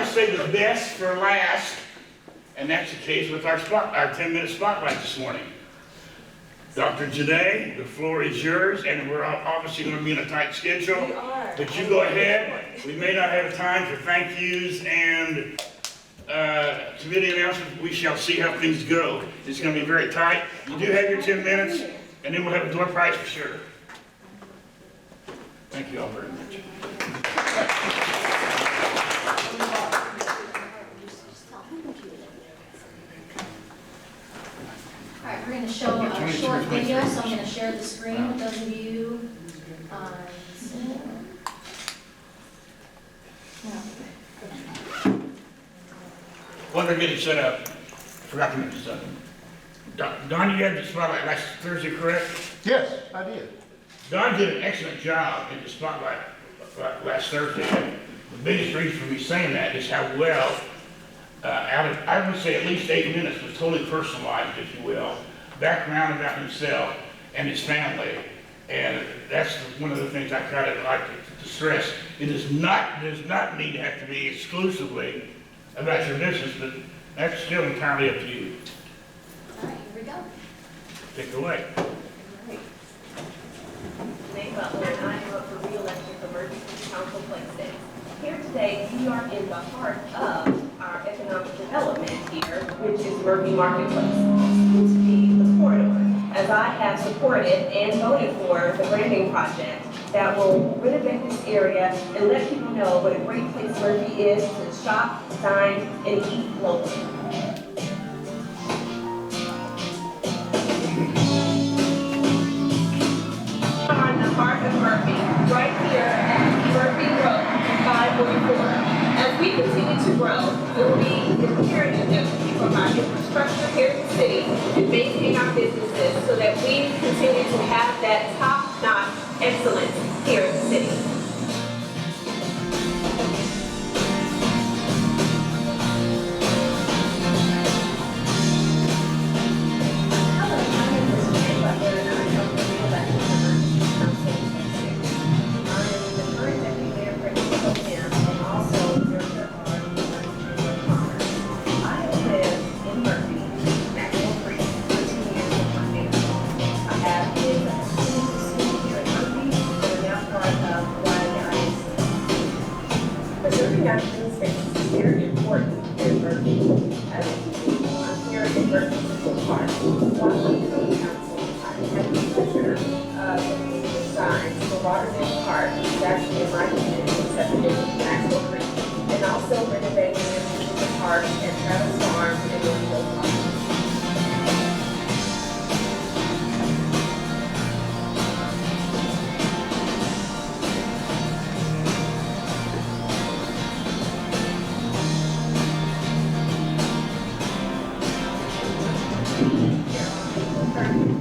I say the best for last, and that's the case with our 10-minute spotlight this morning. Dr. Rene, the floor is yours, and we're obviously going to be in a tight schedule. We are. But you go ahead. We may not have time for thank yous and committee announcements. We shall see how things go. It's going to be very tight. You do have your 10 minutes, and then we'll have a door prize for sure. Thank you all very much. All right, we're going to show a short video, so I'm going to share the screen with those of you on Zoom. While they're getting set up, forgot to mention something. Don, you had the spotlight last Thursday, correct? Yes, I did. Don did an excellent job in the spotlight last Thursday. The biggest reason for me saying that is how well, I would say at least 8 minutes was totally personalized, if you will, background about himself and his family. And that's one of the things I try to like to stress. It does not need to have to be exclusively about your business, but that's still entirely up to you. All right, here we go. Take it away. Rene Butler, and I am up for re-election for Murphy City Council Place 6. Here today, we are in the heart of our economic development here, which is Murphy Marketplace, to be the corridor. As I have supported and voted for the branding project that will renovate this area and let people know what a great place Murphy is to shop, dine, and eat locally. On the heart of Murphy, right here at Murphy Road, 544. As we continue to grow, it will be imperative that we keep our infrastructure here in the city and maintain our businesses so that we continue to have that top-notch excellence here in the city. Hello, my name is Rene Butler, and I'm up for re-election for Murphy Council District 6. I am the current deputy mayor for Rene, and also director of our Chamber of Commerce. I have lived in Murphy, National Creek, for 2 years with my family. I have kids that continue to school here at Murphy, and are now part of YIC. Preserving our green spaces is very important here in Murphy. As a community, I'm here in Murphy Central Park. While I'm on council, I have the pleasure of creating the signs for Waterman Park, which is actually in my community, subdivision of Maxwell Creek, and also renovating the park at Travis Farm and Northfield Park.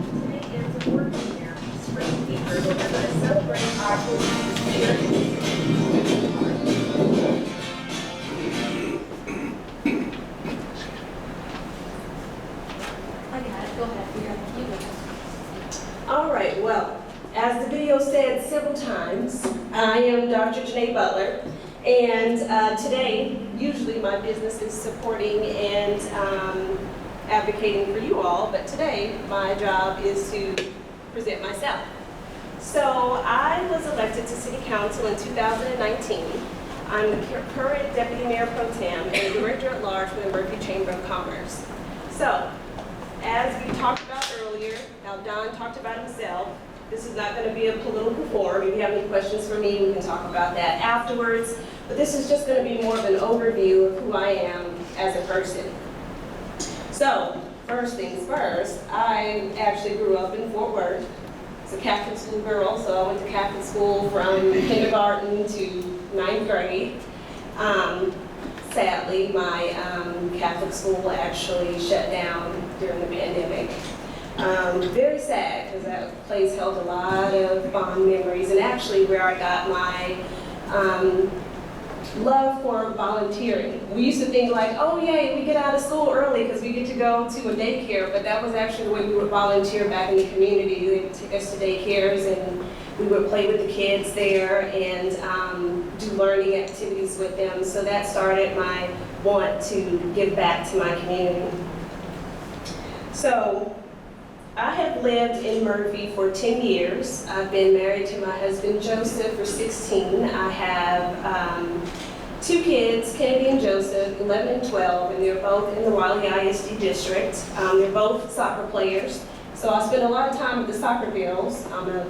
Today is a working year, spring fever, we're going to celebrate our community's here. I got it. Go ahead. You go. All right, well, as the video said several times, I am Dr. Rene Butler, and today, usually my business is supporting and advocating for you all, but today my job is to present myself. So I was elected to City Council in 2019. I'm the current Deputy Mayor Pro Tem and Director at Large for the Murphy Chamber of Commerce. So, as we talked about earlier, now Don talked about himself. This is not going to be a political forum. If you have any questions for me, we can talk about that afterwards. But this is just going to be more of an overview of who I am as a person. So, first things first, I actually grew up in Fort Worth. I was a Catholic school girl, so I went to Catholic school from kindergarten to 9th grade. Sadly, my Catholic school actually shut down during the pandemic. Very sad, because that place held a lot of fond memories, and actually where I got my love for volunteering. We used to think like, oh yay, we get out of school early because we get to go to a daycare, but that was actually the way we would volunteer back in the community. They would take us to daycares and we would play with the kids there and do learning activities with them. So that started my want to give back to my community. So I have lived in Murphy for 10 years. I've been married to my husband Joseph for 16. I have 2 kids, Kennedy and Joseph, 11 and 12, and they're both in the Wiley ISD district. They're both soccer players. So I spend a lot of time with the soccer girls. I'm a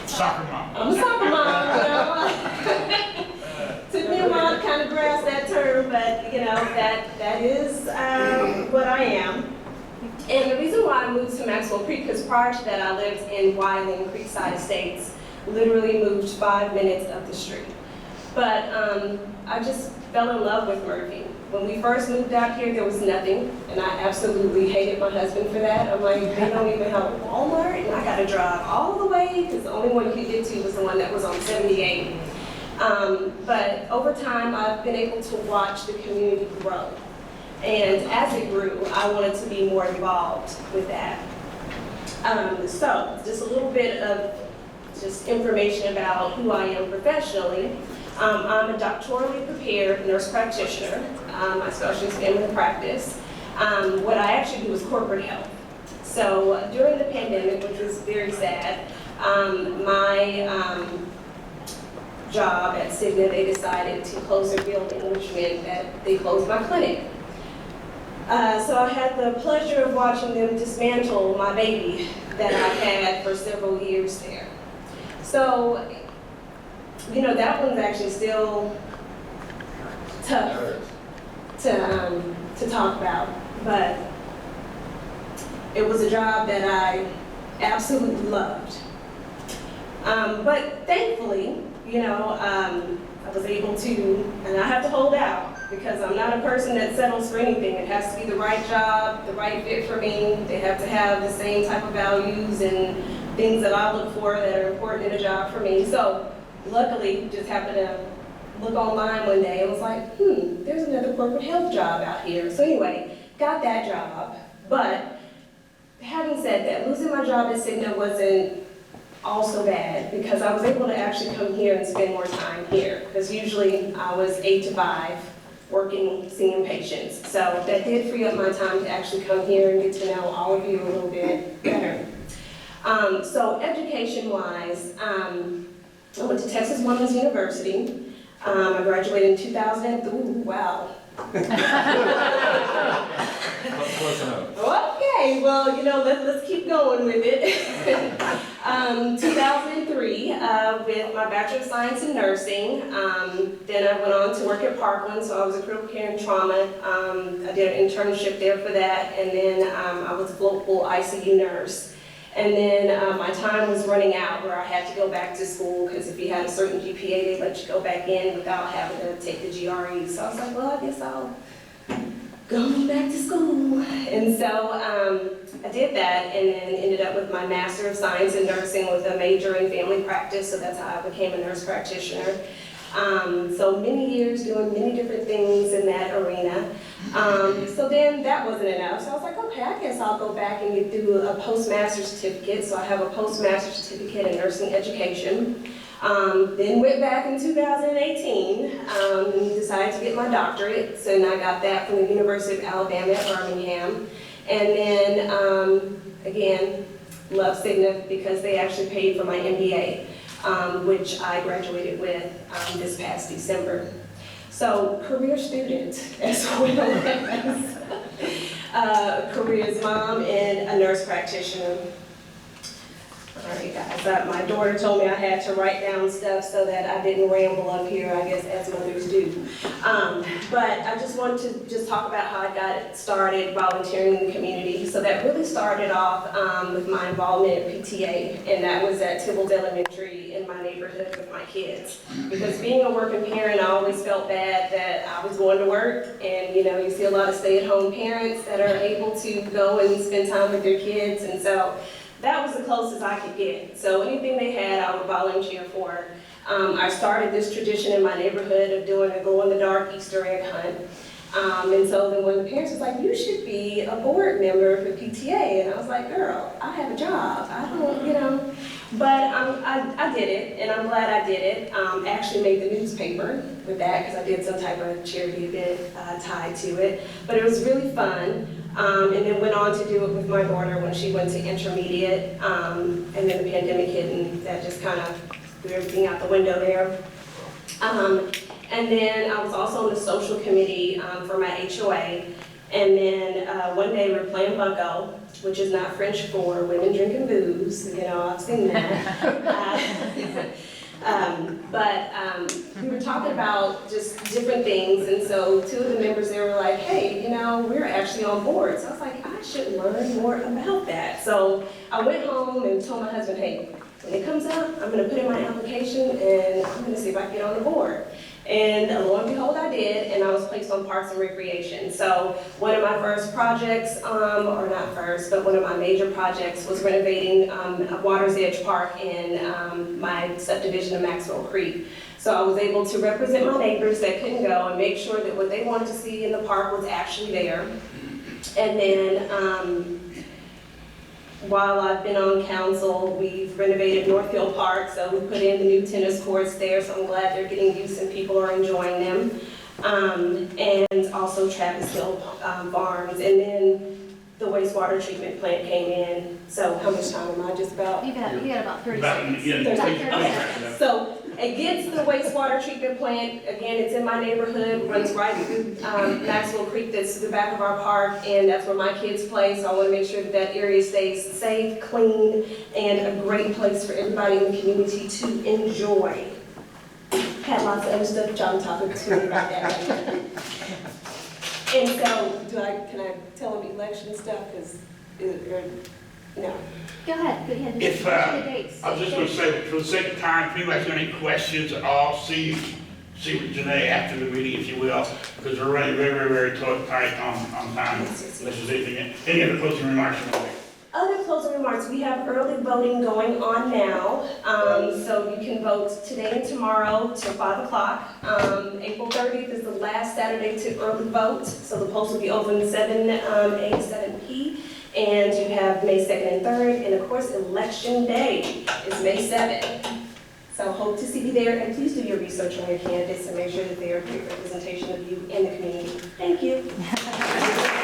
Soccer mom. soccer mom, you know. Took me a while to kind of grasp that term, but you know, that is what I am. And the reason why I moved to Maxwell Creek, because prior to that I lived in Wiley and Creekside Estates, literally moved 5 minutes up the street. But I just fell in love with Murphy. When we first moved out here, there was nothing, and I absolutely hated my husband for that. I'm like, they don't even have a Walmart, and I got to drive all the way, because the only one you could get to was the one that was on 78. But over time, I've been able to watch the community grow. And as it grew, I wanted to be more involved with that. So just a little bit of just information about who I am professionally. I'm a doctorally prepared nurse practitioner. My specialty is family practice. What I actually do is corporate health. So during the pandemic, which was very sad, my job at Cigna, they decided to close their building, which meant that they closed my clinic. So I had the pleasure of watching them dismantle my baby that I had for several years there. So, you know, that one's actually still tough to talk about, but it was a job that I absolutely loved. But thankfully, you know, I was able to, and I have to hold out, because I'm not a person that settles for anything. It has to be the right job, the right fit for me. They have to have the same type of values and things that I look for that are important in a job for me. So luckily, just happened to look online one day and was like, there's another corporate health job out here. So anyway, got that job. But having said that, losing my job at Cigna wasn't all so bad, because I was able to actually come here and spend more time here. Because usually I was 8 to 5 working, seeing patients. So that did free up my time to actually come here and get to know all of you a little bit better. So education-wise, I went to Texas Women's University. I graduated in 2000. Ooh, wow. Close enough. Okay, well, you know, let's keep going with it. 2003, with my Bachelor of Science in Nursing. Then I went on to work at Parkland, so I was a critical care and trauma. I did an internship there for that, and then I was a local ICU nurse. And then my time was running out where I had to go back to school, because if you had a certain GPA, they let you go back in without having to take the GRE. So I was like, well, I guess I'll go back to school. And so I did that, and then ended up with my Master of Science in Nursing with a major in family practice, so that's how I became a nurse practitioner. So many years doing many different things in that arena. So then that wasn't enough, so I was like, okay, I guess I'll go back and do a postmaster certificate. So I have a postmaster certificate in nursing education. Then went back in 2018 and decided to get my doctorate. So I got that from the University of Alabama at Birmingham. And then, again, love Cigna because they actually paid for my MBA, which I graduated with this past December. So career student as well as careers mom and a nurse practitioner. All right, guys, my daughter told me I had to write down stuff so that I didn't ramble up here, I guess, as mothers do. But I just wanted to just talk about how I got started volunteering in the community. So that really started off with my involvement at PTA, and that was at Tybalt Elementary in my neighborhood with my kids. Because being a working parent, I always felt bad that I was going to work, and you know, you see a lot of stay-at-home parents that are able to go and spend time with their kids, and so that was the closest I could get. So anything they had, I would volunteer for. I started this tradition in my neighborhood of doing a glow-in-the-dark Easter egg hunt. And so then when the parents was like, you should be a board member for PTA. And I was like, girl, I have a job. I don't, you know. But I did it, and I'm glad I did it. Actually made the newspaper with that because I did some type of charity event tied to it. But it was really fun. And then went on to do it with my daughter when she went to intermediate. And then the pandemic hit, and that just kind of threw everything out the window there. And then I was also on the social committee for my HOA. And then one day we're playing bunco, which is not French for women drinking booze. You know, I've seen that. But we were talking about just different things. And so two of the members there were like, hey, you know, we're actually on board. So I was like, I should learn more about that. So I went home and told my husband, hey, when it comes out, I'm going to put in my application and I'm going to see if I can get on the board. And lo and behold, I did, and I was placed on Parks and Recreation. So one of my first projects, or not first, but one of my major projects was renovating a Water's Edge Park in my subdivision of Maxwell Creek. So I was able to represent my neighbors that couldn't go and make sure that what they wanted to see in the park was actually there. And then while I've been on council, we've renovated Northfield Park, so we put in the new tennis courts there, so I'm glad they're getting use and people are enjoying them. And also Travis Hill Farms, and then the wastewater treatment plant came in. So how much time am I just about? You got about 30 About, seconds. yeah, About take your 30 contract seconds. up. So against the wastewater treatment plant, again, it's in my neighborhood, runs right through Maxwell Creek, that's the back of our park, and that's where my kids play, so I want to make sure that that area stays safe, clean, and a great place for everybody in the community to enjoy. Had lots of other stuff, John talking to me about that. And so, can I tell them election stuff, because, no. Go ahead. If, Mention the dates. I was just gonna say, for the sake of time, if anybody's got any questions at all, see with Janae after the meeting, if you will, because we're running very tight on time. Unless there's anything, any other closing remarks you want to make? Other closing remarks, we have early voting going on now, so you can vote today and tomorrow till 5 o'clock. April 30th is the last Saturday to early vote, so the polls will be open 7 a to 7 p. And you have May 2nd and 3rd, and of course, Election Day is May 7th. So hope to see you there, and please do your research on your candidates and make sure that they are a great representation of you and the community. Thank you.